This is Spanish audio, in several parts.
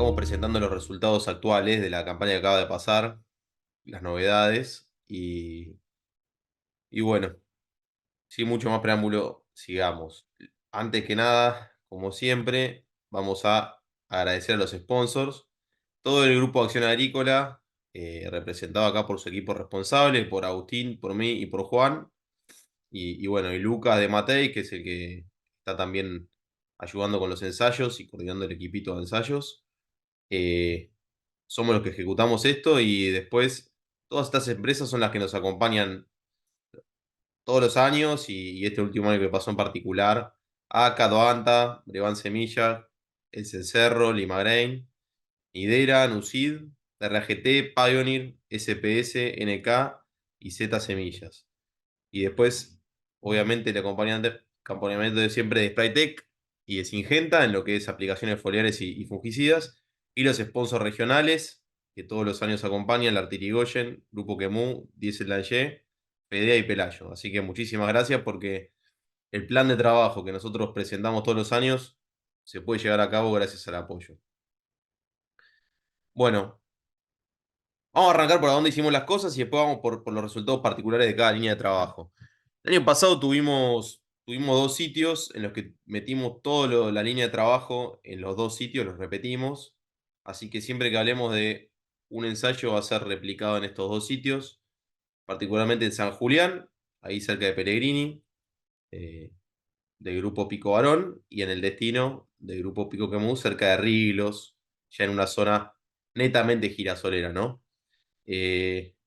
vamos presentando los resultados actuales de la campaña que acaba de pasar, las novedades y bueno, sin mucho más preámbulo, sigamos. Antes que nada, como siempre, vamos a agradecer a los sponsors, todo el grupo Acción Agrícola, representado acá por su equipo responsable, por Agustín, por mí y por Juan, y bueno, y Lucas de Matei, que es el que está también ayudando con los ensayos y coordinando el equipito de ensayos. Eh, Somos los que ejecutamos esto y después todas estas empresas son las que nos acompañan todos los años y este último año que pasó en particular. ACA, Doanta, Brevan Semilla, El Cencerro, Limagrain, Idera, Nucid, RGT, Pioneer, SPS, NK y Z Semillas. Y después, obviamente, acompañamiento de siempre de Sprytec y de Syngenta en lo que es aplicaciones foliares y fungicidas. Y los sponsors regionales que todos los años acompañan, la Artirigoyen, Grupo Quemú, Diesel Lange, Fedea y Pelayo. Así que muchísimas gracias porque el plan de trabajo que nosotros presentamos todos los años se puede llevar a cabo gracias al apoyo. Bueno, vamos a arrancar por dónde hicimos las cosas y después vamos por los resultados particulares de cada línea de trabajo. El año pasado tuvimos dos sitios en los que metimos toda la línea de trabajo en los dos sitios, los repetimos. Así que siempre que hablemos de un ensayo va a ser replicado en estos dos sitios, particularmente en San Julián, ahí cerca de Pellegrini, eh, del grupo Pico Barón, y en el Destino del grupo Pico Quemú, cerca de Riglos, ya en una zona netamente girasolera, ¿no? Eh,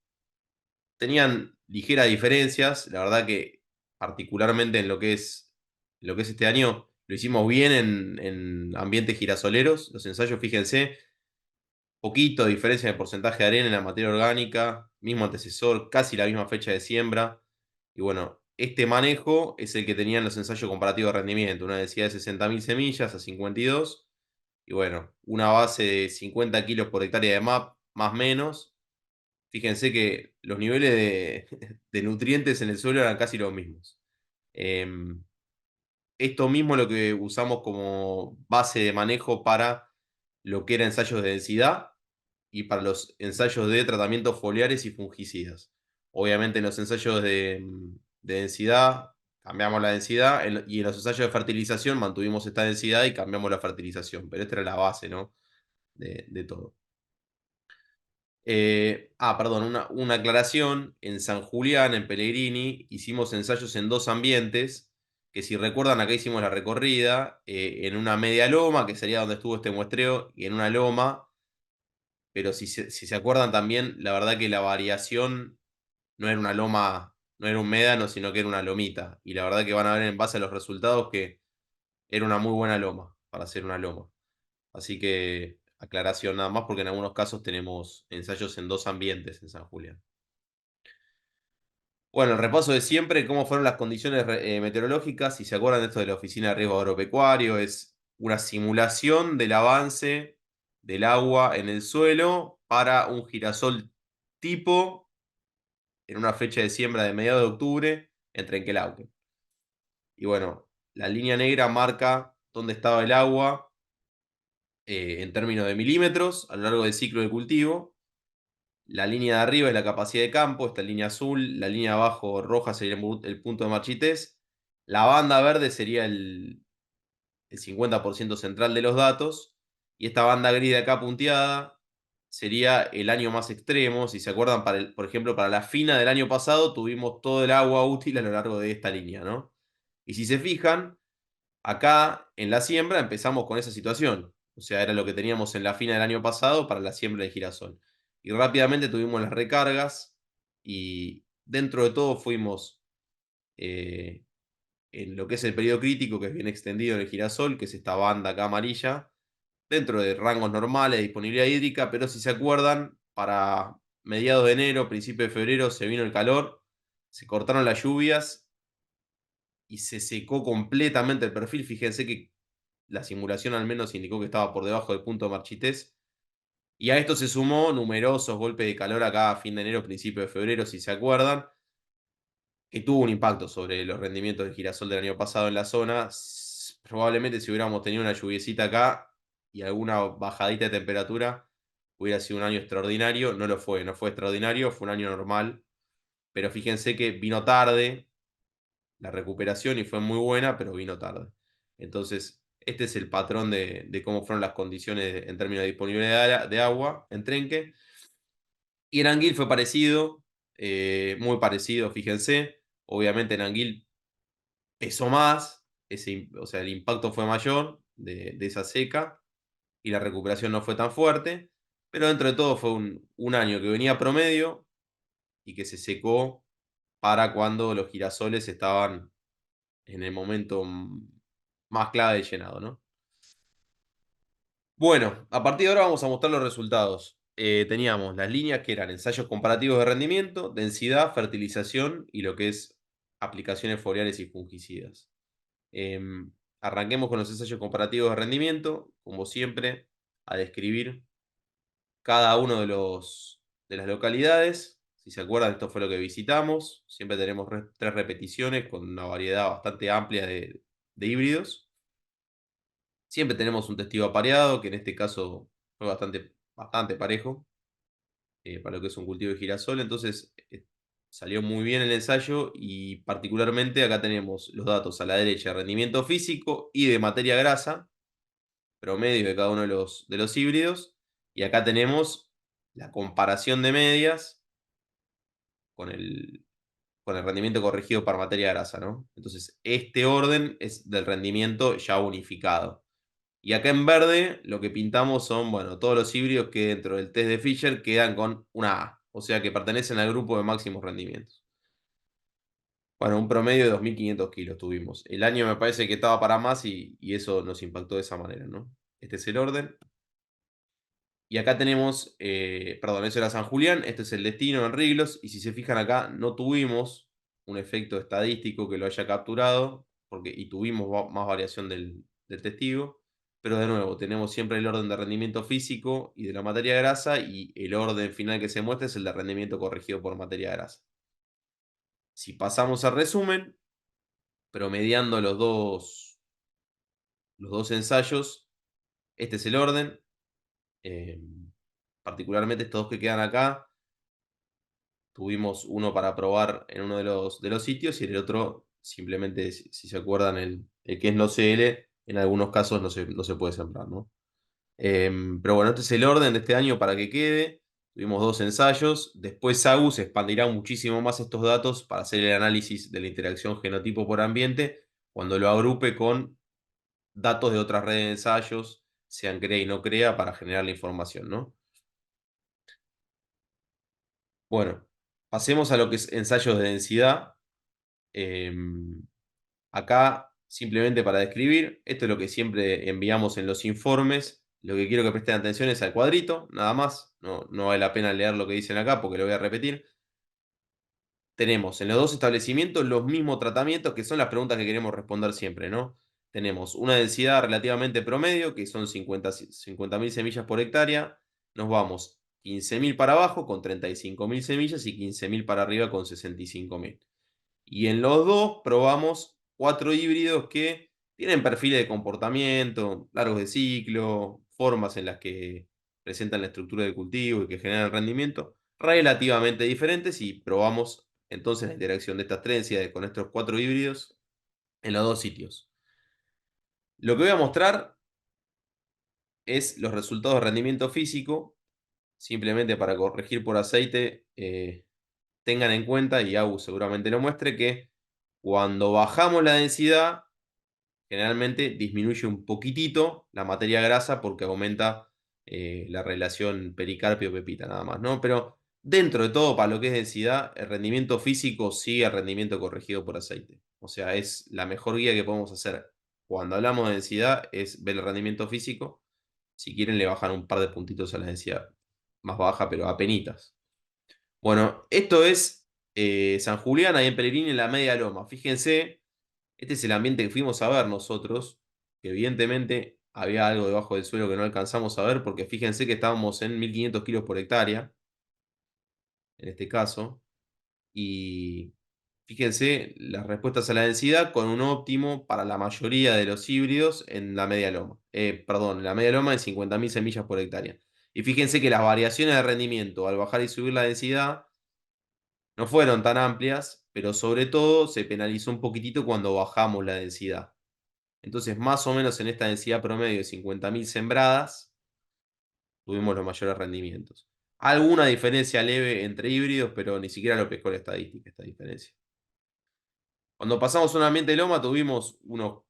Tenían ligeras diferencias, la verdad que particularmente lo que es este año, lo hicimos bien en ambientes girasoleros, los ensayos, fíjense, poquito de diferencia en el porcentaje de arena en la materia orgánica, mismo antecesor, casi la misma fecha de siembra, y bueno, este manejo es el que tenían los ensayos comparativos de rendimiento, una densidad de 60.000 semillas a 52, y bueno, una base de 50 kilos por hectárea de MAP, más o menos. Fíjense que los niveles de nutrientes en el suelo eran casi los mismos. Em, Esto mismo es lo que usamos como base de manejo para lo que eran ensayos de densidad y para los ensayos de tratamientos foliares y fungicidas. Obviamente en los ensayos de densidad cambiamos la densidad y en los ensayos de fertilización mantuvimos esta densidad y cambiamos la fertilización, pero esta era la base, ¿no? De todo. Perdón, una aclaración. En San Julián, en Pellegrini, hicimos ensayos en dos ambientes, que si recuerdan, acá hicimos la recorrida, en una media loma, que sería donde estuvo este muestreo, y en una loma, pero si se acuerdan también, la verdad que la variación no era una loma, no era un médano, sino que era una lomita. Y la verdad que van a ver en base a los resultados que era una muy buena loma, para hacer una loma. Así que aclaración nada más, porque en algunos casos tenemos ensayos en dos ambientes en San Julián. Bueno, el repaso de siempre, cómo fueron las condiciones meteorológicas. Si se acuerdan de esto de la Oficina de Riesgo Agropecuario, es una simulación del avance del agua en el suelo para un girasol tipo en una fecha de siembra de mediados de octubre en Trenquelauquen. Y bueno, la línea negra marca dónde estaba el agua en términos de milímetros a lo largo del ciclo de cultivo. La línea de arriba es la capacidad de campo, esta línea azul, la línea de abajo roja sería el punto de marchitez, la banda verde sería el 50% central de los datos, y esta banda gris de acá punteada sería el año más extremo. Si se acuerdan, por ejemplo, para la fina del año pasado tuvimos todo el agua útil a lo largo de esta línea, ¿no? Y si se fijan, acá en la siembra empezamos con esa situación. O sea, era lo que teníamos en la fina del año pasado para la siembra de girasol. Y rápidamente tuvimos las recargas y dentro de todo fuimos eh, en lo que es el periodo crítico, que es bien extendido en el girasol, que es esta banda acá amarilla, dentro de rangos normales de disponibilidad hídrica, pero si se acuerdan, para mediados de enero, principio de febrero, se vino el calor, se cortaron las lluvias y se secó completamente el perfil. Fíjense que la simulación al menos indicó que estaba por debajo del punto de marchitez. Y a esto se sumó numerosos golpes de calor acá a fin de enero, principio de febrero, si se acuerdan, que tuvo un impacto sobre los rendimientos del girasol del año pasado en la zona. Probablemente si hubiéramos tenido una lluviecita acá, y alguna bajadita de temperatura, hubiera sido un año extraordinario. No lo fue, no fue extraordinario, fue un año normal. Pero fíjense que vino tarde la recuperación y fue muy buena, pero vino tarde. Entonces, este es el patrón de cómo fueron las condiciones en términos de disponibilidad de agua en Trenque. Y en Anguil fue parecido, muy parecido, fíjense. Obviamente en Anguil pesó más, o sea, el impacto fue mayor de esa seca y la recuperación no fue tan fuerte, pero dentro de todo fue un año que venía promedio y que se secó para cuando los girasoles estaban en el momento más clave de llenado, ¿no? Bueno, a partir de ahora vamos a mostrar los resultados. Teníamos las líneas que eran ensayos comparativos de rendimiento, densidad, fertilización y lo que es aplicaciones foliares y fungicidas. Arranquemos con los ensayos comparativos de rendimiento, como siempre, a describir cada uno de las localidades. Si se acuerdan, esto fue lo que visitamos. Siempre tenemos 3 repeticiones con una variedad bastante amplia de híbridos. Siempre tenemos un testigo apareado, que en este caso fue bastante parejo para lo que es un cultivo de girasol. Entonces salió muy bien el ensayo y particularmente acá tenemos los datos a la derecha, rendimiento físico y de materia grasa, promedio de cada uno de los híbridos. Y acá tenemos la comparación de medias con con el rendimiento corregido por materia grasa, ¿no? Entonces, este orden es del rendimiento ya unificado. Y acá en verde lo que pintamos son, bueno, todos los híbridos que dentro del test de Fisher quedan con una A, o sea que pertenecen al grupo de máximos rendimientos. Bueno, un promedio de 2.500 kilos tuvimos. El año me parece que estaba para más y eso nos impactó de esa manera, ¿no? Este es el orden. Y acá tenemos, perdón, eso era San Julián, este es el destino en Riglos, y si se fijan acá, no tuvimos un efecto estadístico que lo haya capturado, y tuvimos más variación del testigo, pero de nuevo, tenemos siempre el orden de rendimiento físico y de la materia grasa, y el orden final que se muestra es el de rendimiento corregido por materia grasa. Si pasamos al resumen, promediando los dos ensayos, este es el orden, eh, particularmente estos dos que quedan acá. Tuvimos uno para probar en uno de los sitios y el otro, simplemente, si se acuerdan, el que es no CL, en algunos casos no se puede sembrar, ¿no? Pero bueno, este es el orden de este año para que quede. Tuvimos 2 ensayos. Después SAGU se expandirá muchísimo más estos datos para hacer el análisis de la interacción genotipo por ambiente cuando lo agrupe con datos de otras redes de ensayos, sean CREA y no CREA, para generar la información, ¿no? Bueno, pasemos a lo que es ensayos de densidad. Em, Acá, simplemente para describir, esto es lo que siempre enviamos en los informes. Lo que quiero que presten atención es al cuadrito, nada más. No vale la pena leer lo que dicen acá porque lo voy a repetir. Tenemos en los dos establecimientos los mismos tratamientos, que son las preguntas que queremos responder siempre, ¿no? Tenemos una densidad relativamente promedio, que son 50.000 semillas por hectárea. Nos vamos 15.000 para abajo con 35.000 semillas y 15.000 para arriba con 65.000. Y en los dos probamos 4 híbridos que tienen perfiles de comportamiento, largos de ciclo, formas en las que presentan la estructura del cultivo y que generan el rendimiento relativamente diferentes, y probamos entonces la interacción de estas trencias con estos 4 híbridos en los dos sitios. Lo que voy a mostrar es los resultados de rendimiento físico, simplemente para corregir por aceite. Tengan en cuenta, y AU seguramente lo muestre, que cuando bajamos la densidad, generalmente disminuye un poquitito la materia grasa porque aumenta la relación pericarpio-pepita, nada más, ¿no? Pero dentro de todo, para lo que es densidad, el rendimiento físico sigue el rendimiento corregido por aceite. O sea, es la mejor guía que podemos hacer cuando hablamos de densidad, es ver el rendimiento físico. Si quieren, le bajan un par de puntitos a la densidad más baja, pero apenitas. Bueno, esto es San Julián, ahí en Pellegrini, en la media loma. Fíjense, este es el ambiente que fuimos a ver nosotros, que evidentemente había algo debajo del suelo que no alcanzamos a ver, porque fíjense que estábamos en 1.500 kilos por hectárea, en este caso, y fíjense las respuestas a la densidad con un óptimo para la mayoría de los híbridos en la media loma. perdón, la media loma en 50.000 semillas por hectárea. Y fíjense que las variaciones de rendimiento al bajar y subir la densidad no fueron tan amplias, pero sobre todo se penalizó un poquitito cuando bajamos la densidad. Entonces, más o menos en esta densidad promedio de 50.000 sembradas, tuvimos los mayores rendimientos. Alguna diferencia leve entre híbridos, pero ni siquiera lo pescó la estadística esta diferencia. Cuando pasamos a un ambiente de loma, tuvimos unos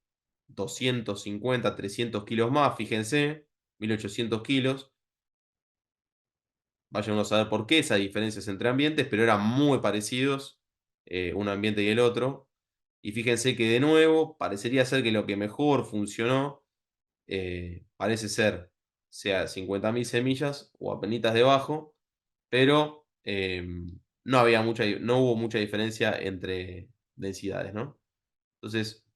250, 300 kilos más, fíjense, 1800 kilos. Vayan a saber por qué esas diferencias entre ambientes, pero eran muy parecidos un ambiente y el otro. Y fíjense que de nuevo parecería ser que lo que mejor funcionó parece ser, sea 50.000 semillas o apenitas debajo, pero no hubo mucha diferencia entre densidades, ¿no? Entonces,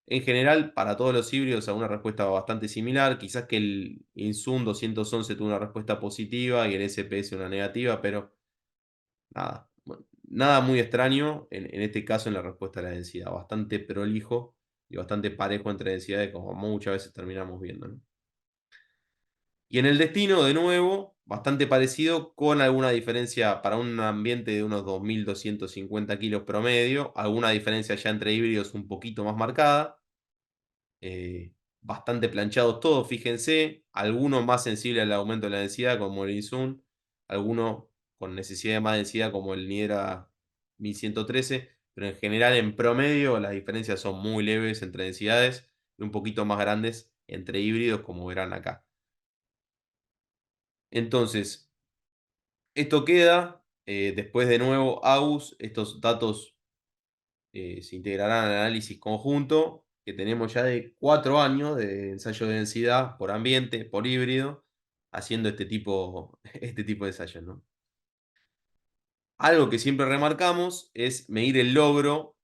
en general, para todos los híbridos, una respuesta bastante similar. Quizás que el Insun 211 tuvo una respuesta positiva y el SPS una negativa, pero nada, bueno, nada muy extraño en este caso en la respuesta a la densidad. Bastante prolijo y bastante parejo entre densidades, como muchas veces terminamos viendo, ¿no? Y en el destino, de nuevo, bastante parecido, con alguna diferencia para un ambiente de unos 2.250 kilos promedio, alguna diferencia ya entre híbridos un poquito más marcada. Bastante planchados todos, fíjense, algunos más sensibles al aumento de la densidad, como el Insun, algunos con necesidad de más densidad, como el Nidra 1113, pero en general, en promedio, las diferencias son muy leves entre densidades y un poquito más grandes entre híbridos, como verán acá. Entonces, esto queda, después de nuevo, AUS, estos datos se integrarán al análisis conjunto que tenemos ya de 4 años de ensayo de densidad por ambiente, por híbrido, haciendo este tipo de ensayos, ¿no? Algo que siempre remarcamos es medir el logro.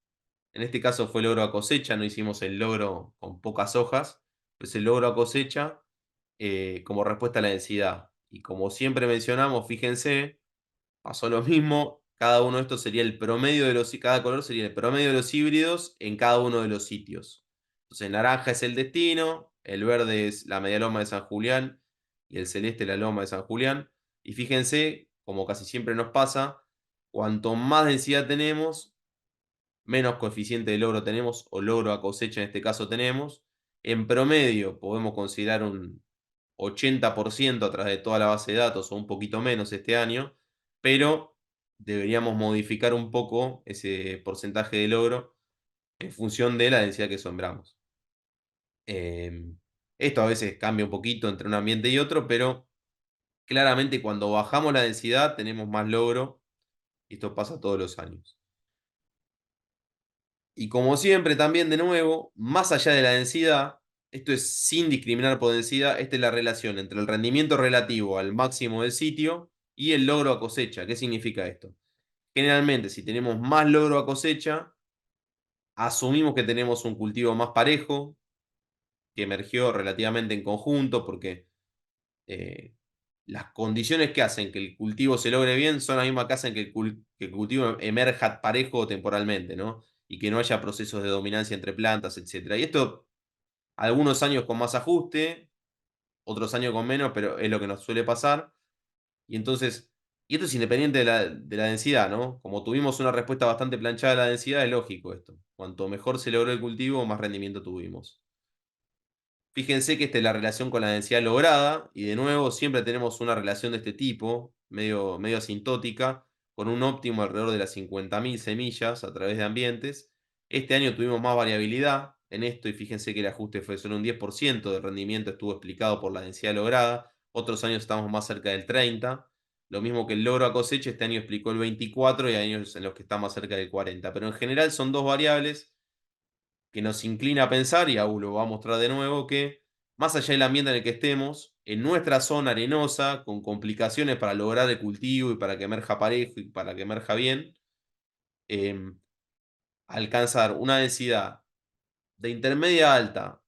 En este caso fue logro a cosecha, no hicimos el logro con pocas hojas, pues el logro a cosecha como respuesta a la densidad. Y como siempre mencionamos, fíjense, pasó lo mismo. Cada uno de estos sería el promedio de cada color sería el promedio de los híbridos en cada uno de los sitios. Entonces, el naranja es el destino, el verde es la media loma de San Julián y el celeste la loma de San Julián. Y fíjense, como casi siempre nos pasa, cuanto más densidad tenemos, menos coeficiente de logro tenemos, o logro a cosecha en este caso tenemos. En promedio podemos considerar un 80% a través de toda la base de datos, o un poquito menos este año, pero deberíamos modificar un poco ese porcentaje de logro en función de la densidad que sembramos. Esto a veces cambia un poquito entre un ambiente y otro, pero claramente cuando bajamos la densidad tenemos más logro, y esto pasa todos los años. Y como siempre, también de nuevo, más allá de la densidad, esto es sin discriminar por densidad, esta es la relación entre el rendimiento relativo al máximo del sitio y el logro a cosecha. ¿Qué significa esto? Generalmente, si tenemos más logro a cosecha, asumimos que tenemos un cultivo más parejo, que emergió relativamente en conjunto, porque eh, las condiciones que hacen que el cultivo se logre bien son las mismas que hacen que que el cultivo emerja parejo temporalmente, ¿no? Y que no haya procesos de dominancia entre plantas, etcétera. Y esto, algunos años con más ajuste, otros años con menos, pero es lo que nos suele pasar. Y entonces, y esto es independiente de la densidad, ¿no? Como tuvimos una respuesta bastante planchada a la densidad, es lógico esto. Cuanto mejor se logró el cultivo, más rendimiento tuvimos. Fíjense que esta es la relación con la densidad lograda, y de nuevo siempre tenemos una relación de este tipo, medio asintótica, con un óptimo alrededor de las 50.000 semillas a través de ambientes. Este año tuvimos más variabilidad en esto, y fíjense que el ajuste fue solo un 10% del rendimiento, estuvo explicado por la densidad lograda. Otros años estamos más cerca del 30%. Lo mismo que el logro a cosecha, este año explicó el 24% y hay años en los que está más cerca del 40%. Pero en general son dos variables que nos inclina a pensar, y aún lo va a mostrar de nuevo, que más allá del ambiente en el que estemos, en nuestra zona arenosa, con complicaciones para lograr el cultivo y para que emerja parejo y para que emerja bien, eh, alcanzar una densidad de intermedia alta,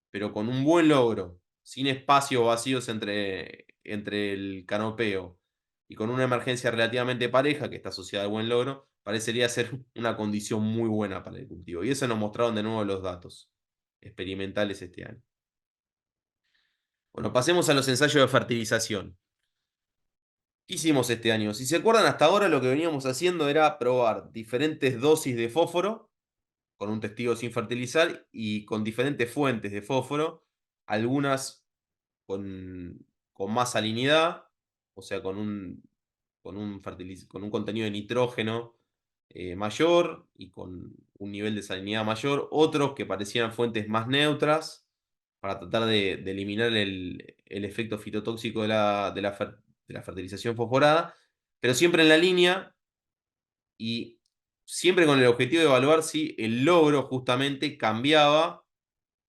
pero con un buen logro, sin espacios vacíos entre el canopeo y con una emergencia relativamente pareja que está asociada al buen logro, parecería ser una condición muy buena para el cultivo. Y eso nos mostraron de nuevo los datos experimentales este año. Bueno, pasemos a los ensayos de fertilización. ¿Qué hicimos este año? Si se acuerdan, hasta ahora lo que veníamos haciendo era probar diferentes dosis de fósforo con un testigo sin fertilizar y con diferentes fuentes de fósforo, algunas con más salinidad, o sea, con un contenido de nitrógeno mayor y con un nivel de salinidad mayor, otros que parecían fuentes más neutras para tratar de eliminar el efecto fitotóxico de la fertilización fosforada, pero siempre en la línea y siempre con el objetivo de evaluar si el logro justamente cambiaba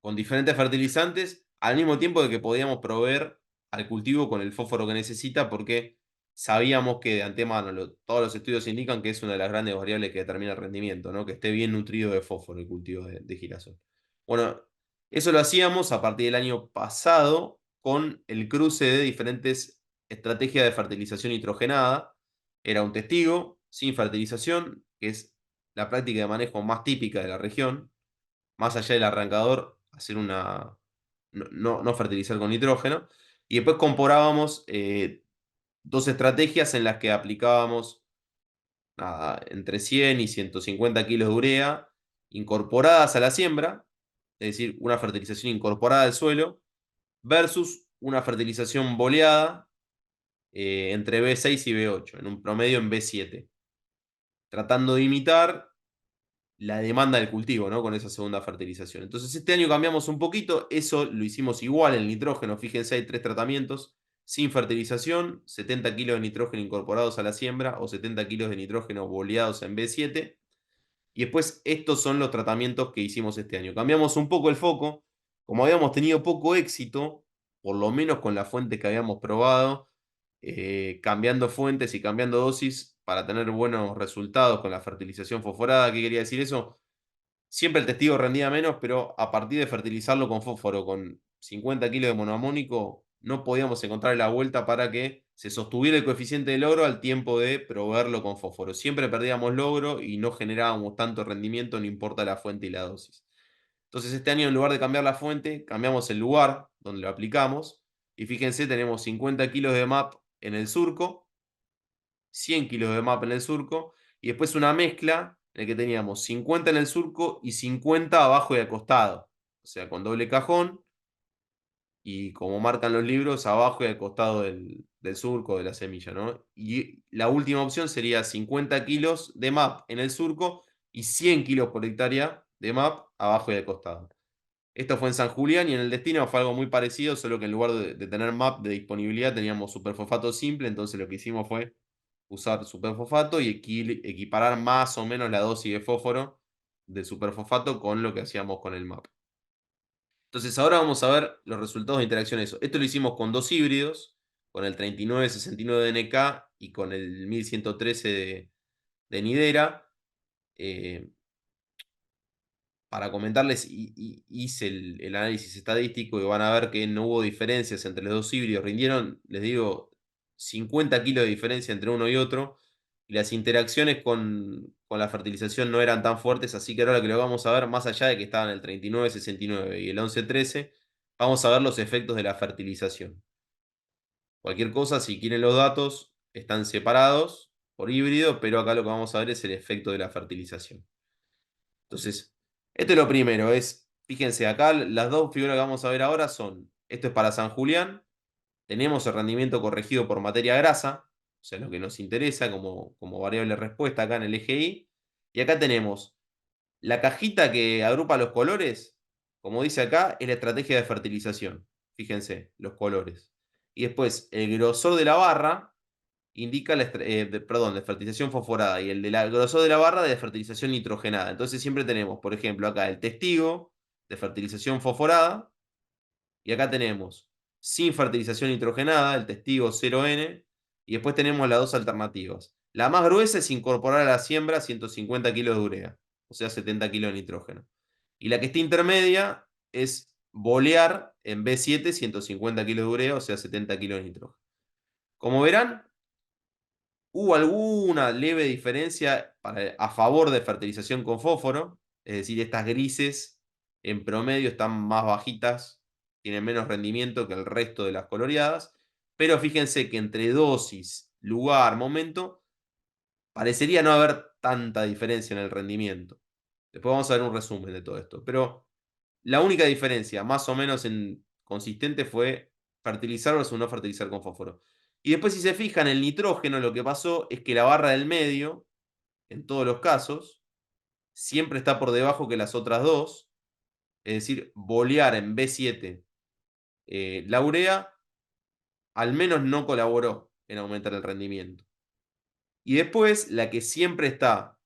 con diferentes fertilizantes, al mismo tiempo de que podíamos proveer al cultivo con el fósforo que necesita, porque sabíamos que de antemano todos los estudios indican que es una de las grandes variables que determina el rendimiento, ¿no? Que esté bien nutrido de fósforo el cultivo de girasol. Bueno, eso lo hacíamos a partir del año pasado con el cruce de diferentes estrategias de fertilización nitrogenada. Era un testigo sin fertilización, que es la práctica de manejo más típica de la región, más allá del arrancador, hacer una. No fertilizar con nitrógeno. Y después comparábamos dos estrategias en las que aplicábamos nada, entre 100 y 150 kilos de urea incorporadas a la siembra, es decir, una fertilización incorporada al suelo, versus una fertilización boleada entre B6 y B8, en un promedio en B7, tratando de imitar la demanda del cultivo, ¿no? Con esa segunda fertilización. Entonces, este año cambiamos un poquito, eso lo hicimos igual, el nitrógeno, fíjense, hay 3 tratamientos, sin fertilización, 70 kilos de nitrógeno incorporados a la siembra o 70 kilos de nitrógeno boleados en B7. Y después, estos son los tratamientos que hicimos este año. Cambiamos un poco el foco, como habíamos tenido poco éxito, por lo menos con la fuente que habíamos probado, cambiando fuentes y cambiando dosis para tener buenos resultados con la fertilización fosforada. ¿Qué quería decir eso? Siempre el testigo rendía menos, pero a partir de fertilizarlo con fósforo con 50 kilos de monoamónico, no podíamos encontrar la vuelta para que se sostuviera el coeficiente de logro al tiempo de proveerlo con fósforo. Siempre perdíamos logro y no generábamos tanto rendimiento, no importa la fuente y la dosis. Entonces este año, en lugar de cambiar la fuente, cambiamos el lugar donde lo aplicamos. Y fíjense, tenemos 50 kilos de MAP en el surco, 100 kilos de MAP en el surco, y después una mezcla en la que teníamos 50 en el surco y 50 abajo y al costado. O sea, con doble cajón y como marcan los libros, abajo y al costado del surco de la semilla, ¿no? Y la última opción sería 50 kilos de MAP en el surco y 100 kilos por hectárea de MAP abajo y al costado. Esto fue en San Julián y en el destino fue algo muy parecido, solo que en lugar de tener MAP de disponibilidad teníamos superfosfato simple, entonces lo que hicimos fue usar superfosfato y equiparar más o menos la dosis de fósforo del superfosfato con lo que hacíamos con el MAP. Entonces ahora vamos a ver los resultados de interacción de eso. Esto lo hicimos con dos híbridos, con el 3969 de NK y con el 1113 de Nidera. Eh, para comentarles, hice el análisis estadístico y van a ver que no hubo diferencias entre los dos híbridos. Rindieron, les digo, 50 kilos de diferencia entre uno y otro. Y las interacciones con la fertilización no eran tan fuertes, así que ahora lo que lo vamos a ver, más allá de que estaban el 3969 y el 1113, vamos a ver los efectos de la fertilización. Cualquier cosa, si quieren los datos, están separados por híbrido, pero acá lo que vamos a ver es el efecto de la fertilización. Entonces, esto es lo primero, fíjense, acá las dos figuras que vamos a ver ahora son, esto es para San Julián, tenemos el rendimiento corregido por materia grasa, o sea, lo que nos interesa como variable respuesta acá en el eje Y, y acá tenemos la cajita que agrupa los colores, como dice acá, es la estrategia de fertilización, fíjense, los colores. Y después, el grosor de la barra indica perdón, de fertilización fosforada y el grosor de la barra de fertilización nitrogenada. Entonces siempre tenemos, por ejemplo, acá el testigo de fertilización fosforada y acá tenemos sin fertilización nitrogenada, el testigo 0N, y después tenemos las dos alternativas. La más gruesa es incorporar a la siembra 150 kilos de urea, o sea, 70 kilos de nitrógeno. Y la que está intermedia es bolear en B7 150 kilos de urea, o sea, 70 kilos de nitrógeno. Como verán, hubo alguna leve diferencia a favor de fertilización con fósforo, es decir, estas grises en promedio están más bajitas tienen menos rendimiento que el resto de las coloreadas, pero fíjense que entre dosis, lugar, momento, parecería no haber tanta diferencia en el rendimiento. Después vamos a ver un resumen de todo esto, pero la única diferencia, más o menos consistente, fue fertilizar versus no fertilizar con fósforo. Y después, si se fijan, el nitrógeno lo que pasó es que la barra del medio, en todos los casos, siempre está por debajo que las otras dos. Es decir, bolear en B7 la urea al menos no colaboró en aumentar el rendimiento. Y después, la que siempre está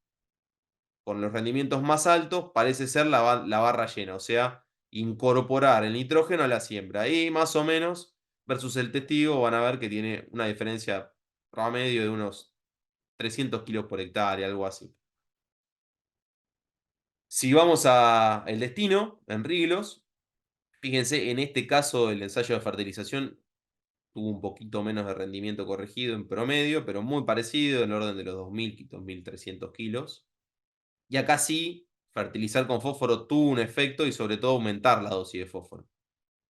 con los rendimientos más altos parece ser la barra llena, o sea, incorporar el nitrógeno a la siembra. Y más o menos, versus el testigo, van a ver que tiene una diferencia promedio de unos 300 kilos por hectárea, algo así. Si vamos a el destino, en Riglos, fíjense, en este caso el ensayo de fertilización tuvo un poquito menos de rendimiento corregido en promedio, pero muy parecido, en el orden de los 2.000, 2.300 kilos. Y acá sí, fertilizar con fósforo tuvo un efecto y sobre todo aumentar la dosis de fósforo.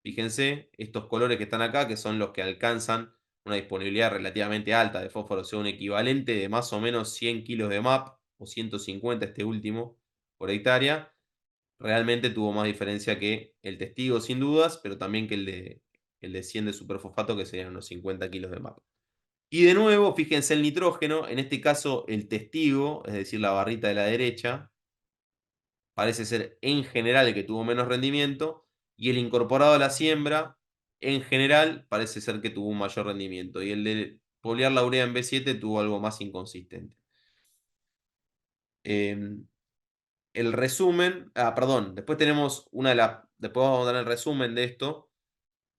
Fíjense, estos colores que están acá, que son los que alcanzan una disponibilidad relativamente alta de fósforo, o sea, un equivalente de más o menos 100 kilos de MAP, o 150 este último, por hectárea, realmente tuvo más diferencia que el testigo sin dudas, pero también que el de 100 de superfosfato, que serían unos 50 kilos de MAP. Y de nuevo, fíjense el nitrógeno, en este caso el testigo, es decir, la barrita de la derecha, parece ser en general el que tuvo menos rendimiento, y el incorporado a la siembra, en general, parece ser que tuvo un mayor rendimiento, y el de foliar la urea en B7 tuvo algo más inconsistente. El resumen, perdón, después tenemos después vamos a dar el resumen de esto,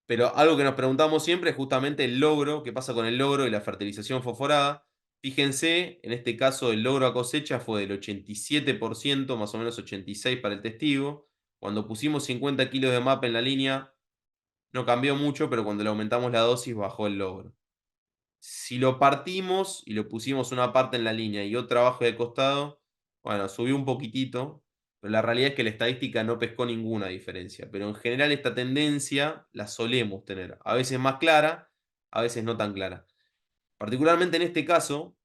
pero algo que nos preguntamos siempre es justamente el logro, qué pasa con el logro y la fertilización fosforada. Fíjense, en este caso el logro a cosecha fue del 87%, más o menos 86% para el testigo. Cuando pusimos 50 kilos de MAP en la línea, no cambió mucho, pero cuando le aumentamos la dosis bajó el logro. Si lo partimos y lo pusimos una parte en la línea y otra abajo de costado, bueno, subió un poquitito, pero la realidad es que la estadística no pescó ninguna diferencia. Pero en general esta tendencia la solemos tener, a veces más clara, a veces no tan clara. Particularmente en este caso,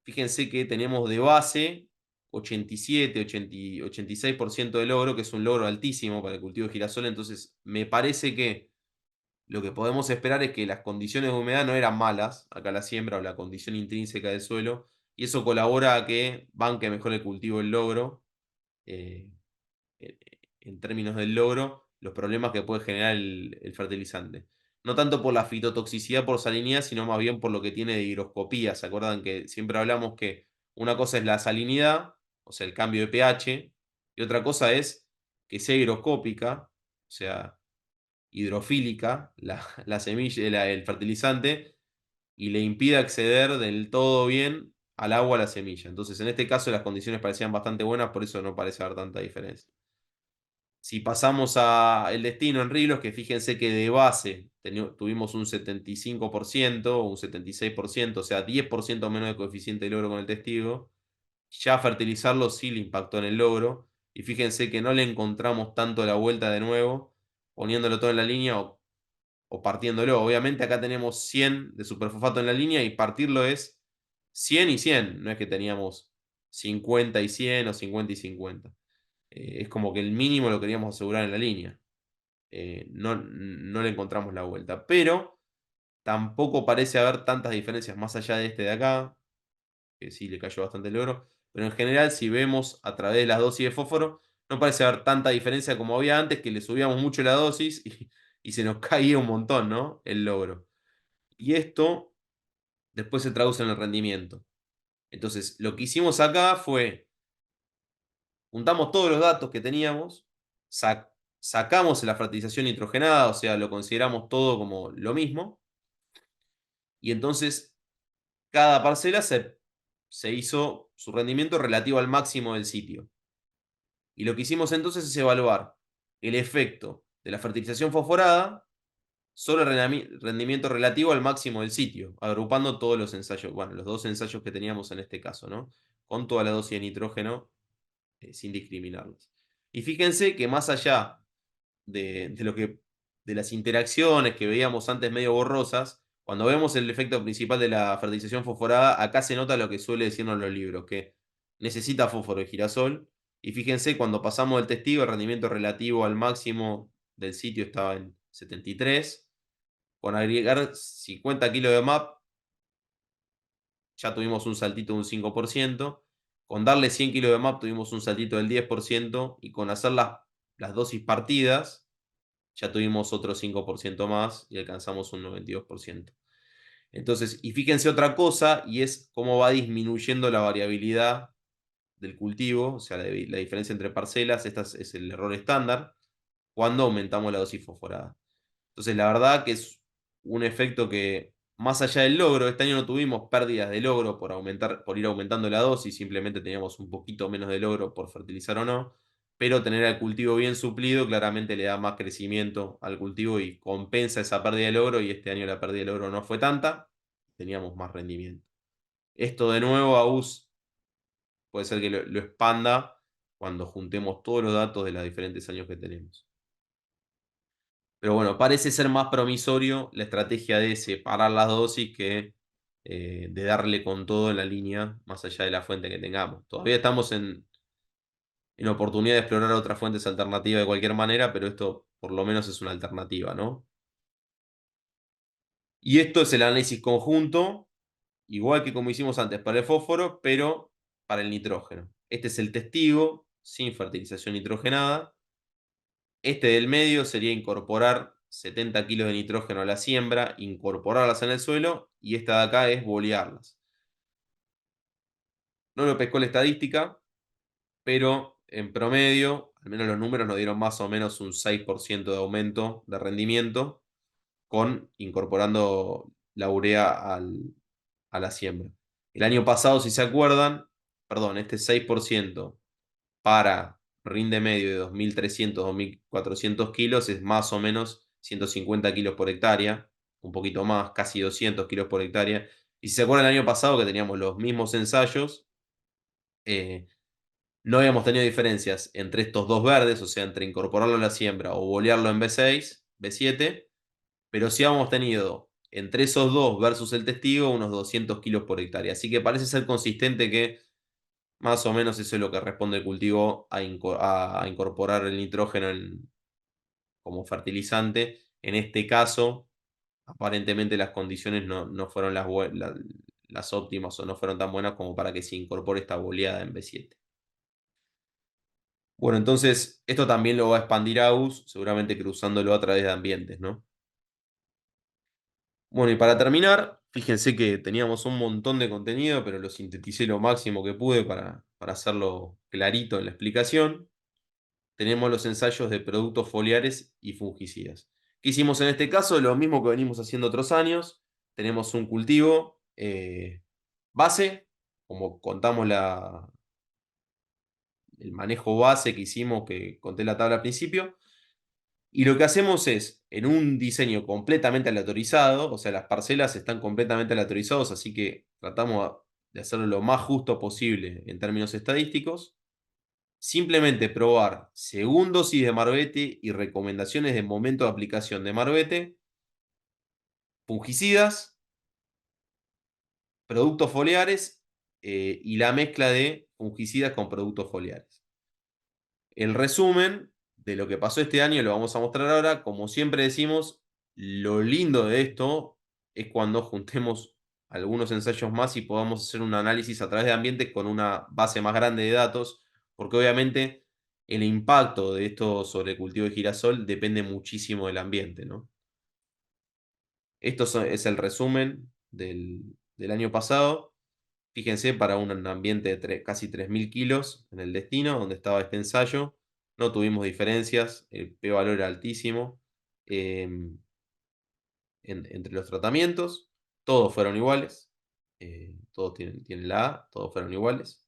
fíjense que tenemos de base 87, 86% de logro, que es un logro altísimo para el cultivo de girasol, entonces me parece que lo que podemos esperar es que las condiciones de humedad no eran malas, acá la siembra o la condición intrínseca del suelo, y eso colabora a que banque mejor el cultivo el logro, eh, en términos del logro, los problemas que puede generar el fertilizante. No tanto por la fitotoxicidad por salinidad, sino más bien por lo que tiene de higroscopía. ¿Se acuerdan que siempre hablamos que una cosa es la salinidad, o sea, el cambio de pH, y otra cosa es que sea higroscópica, o sea, hidrofílica, la semilla, el fertilizante, y le impide acceder del todo bien al agua a la semilla. Entonces, en este caso, las condiciones parecían bastante buenas, por eso no parece haber tanta diferencia. Si pasamos a el destino en Rilos, que fíjense que de base tuvimos un 75% o un 76%, o sea, 10% menos de coeficiente de logro con el testigo, ya fertilizarlo sí le impactó en el logro. Y fíjense que no le encontramos tanto la vuelta de nuevo, poniéndolo todo en la línea o partiéndolo. Obviamente acá tenemos 100 de superfosfato en la línea y partirlo es 100 y 100. No es que teníamos 50 y 100 o 50 y 50. Es como que el mínimo lo queríamos asegurar en la línea. No le encontramos la vuelta. Pero tampoco parece haber tantas diferencias más allá de este de acá, que sí le cayó bastante el oro. Pero en general, si vemos a través de las dosis de fósforo, no parece haber tanta diferencia como había antes, que le subíamos mucho la dosis y se nos caía un montón, ¿no? El logro. Y esto después se traduce en el rendimiento. Entonces, lo que hicimos acá fue, juntamos todos los datos que teníamos, sacamos la fertilización nitrogenada, o sea, lo consideramos todo como lo mismo, y entonces cada parcela se hizo su rendimiento relativo al máximo del sitio. Y lo que hicimos entonces es evaluar el efecto de la fertilización fosforada sobre el rendimiento relativo al máximo del sitio, agrupando todos los ensayos, bueno, los dos ensayos que teníamos en este caso, ¿no? Con toda la dosis de nitrógeno, sin discriminarlos. Y fíjense que más allá de lo que de las interacciones que veíamos antes medio borrosas, cuando vemos el efecto principal de la fertilización fosforada, acá se nota lo que suele decirnos los libros, que necesita fósforo de girasol. Y fíjense, cuando pasamos del testigo, el rendimiento relativo al máximo del sitio estaba en 73. Con agregar 50 kilos de MAP, ya tuvimos un saltito de un 5%. Con darle 100 kilos de MAP tuvimos un saltito del 10%. Y con hacer las dosis partidas, ya tuvimos otro 5% más y alcanzamos un 92%. Entonces, y fíjense otra cosa, y es cómo va disminuyendo la variabilidad del cultivo, o sea, la diferencia entre parcelas, este es el error estándar, cuando aumentamos la dosis fosforada. Entonces, la verdad que es un efecto que, más allá del logro, este año no tuvimos pérdidas de logro por ir aumentando la dosis, simplemente teníamos un poquito menos de logro por fertilizar o no, pero tener el cultivo bien suplido claramente le da más crecimiento al cultivo y compensa esa pérdida de logro, y este año la pérdida de logro no fue tanta, teníamos más rendimiento. Esto de nuevo, AUS, puede ser que lo expanda cuando juntemos todos los datos de los diferentes años que tenemos. Pero bueno, parece ser más promisorio la estrategia de separar las dosis que de darle con todo en la línea, más allá de la fuente que tengamos. Todavía estamos en oportunidad de explorar otras fuentes alternativas de cualquier manera, pero esto por lo menos es una alternativa, ¿no? Y esto es el análisis conjunto, igual que como hicimos antes para el fósforo, pero para el nitrógeno. Este es el testigo sin fertilización nitrogenada. Este del medio sería incorporar 70 kilos de nitrógeno a la siembra, incorporarlas en el suelo, y esta de acá es bolearlas. No lo pescó la estadística, pero en promedio, al menos los números nos dieron más o menos un 6% de aumento de rendimiento con incorporando la urea a la siembra. El año pasado, si se acuerdan, perdón, este 6% para rinde medio de 2.300, 2.400 kilos es más o menos 150 kilos por hectárea, un poquito más, casi 200 kilos por hectárea. Y si se acuerdan el año pasado que teníamos los mismos ensayos, eh, no habíamos tenido diferencias entre estos dos verdes, o sea, entre incorporarlo a la siembra o bolearlo en B6, B7, pero sí habíamos tenido entre esos dos versus el testigo unos 200 kilos por hectárea. Así que parece ser consistente que más o menos eso es lo que responde el cultivo a incorporar el nitrógeno como fertilizante. En este caso, aparentemente las condiciones no fueron las óptimas o no fueron tan buenas como para que se incorpore esta boleada en B7. Bueno, entonces esto también lo va a expandir AUS, seguramente cruzándolo a través de ambientes, ¿no? Bueno, y para terminar, fíjense que teníamos un montón de contenido, pero lo sinteticé lo máximo que pude para hacerlo clarito en la explicación. Tenemos los ensayos de productos foliares y fungicidas. ¿Qué hicimos en este caso? Lo mismo que venimos haciendo otros años. Tenemos un cultivo base, como contamos el manejo base que hicimos, que conté la tabla al principio. Y lo que hacemos es, en un diseño completamente aleatorizado, o sea, las parcelas están completamente aleatorizadas, así que tratamos de hacerlo lo más justo posible en términos estadísticos. Simplemente probar según dosis de Marbete y recomendaciones de momento de aplicación de Marbete, fungicidas, productos foliares y la mezcla de fungicidas con productos foliares. El resumen de lo que pasó este año lo vamos a mostrar ahora. Como siempre decimos, lo lindo de esto es cuando juntemos algunos ensayos más y podamos hacer un análisis a través de ambientes con una base más grande de datos, porque obviamente el impacto de esto sobre el cultivo de girasol depende muchísimo del ambiente, ¿no? Es el resumen del año pasado. Fíjense, para un ambiente de casi 3.000 kilos en el destino, donde estaba este ensayo, no tuvimos diferencias, el p-valor era altísimo entre los tratamientos, todos fueron iguales, todos tienen la A, todos fueron iguales.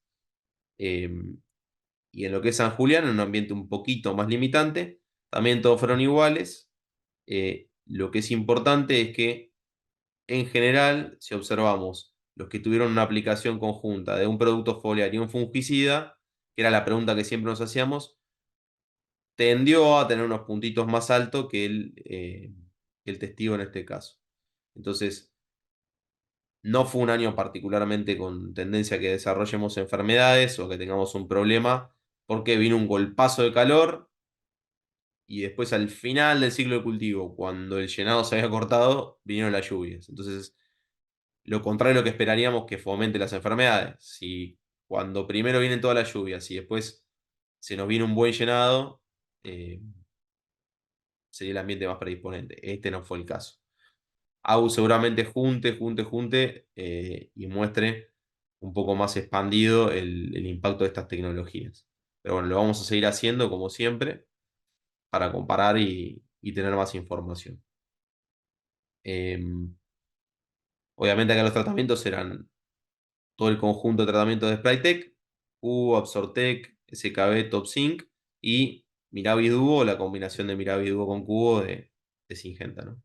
Eh, y en lo que es San Julián, en un ambiente un poquito más limitante, también todos fueron iguales. Lo que es importante es que en general, si observamos los que tuvieron una aplicación conjunta de un producto foliar y un fungicida, que era la pregunta que siempre nos hacíamos, tendió a tener unos puntitos más altos que el testigo en este caso. Entonces, no fue un año particularmente con tendencia a que desarrollemos enfermedades o que tengamos un problema, porque vino un golpazo de calor y después al final del ciclo de cultivo, cuando el llenado se había cortado, vinieron las lluvias. Entonces, lo contrario de lo que esperaríamos que fomente las enfermedades. Si cuando primero vienen todas las lluvias y después se nos viene un buen llenado, eh, sería el ambiente más predisponente. Este no fue el caso. AU seguramente junte y muestre un poco más expandido el impacto de estas tecnologías. Pero bueno, lo vamos a seguir haciendo como siempre para comparar y tener más información. Eh, Obviamente acá los tratamientos serán todo el conjunto de tratamientos de Sprytec, Cubo, Absortec, SKB, TopSync y Miravis Duo, la combinación de Miravis Duo con Cubo de Syngenta, ¿no?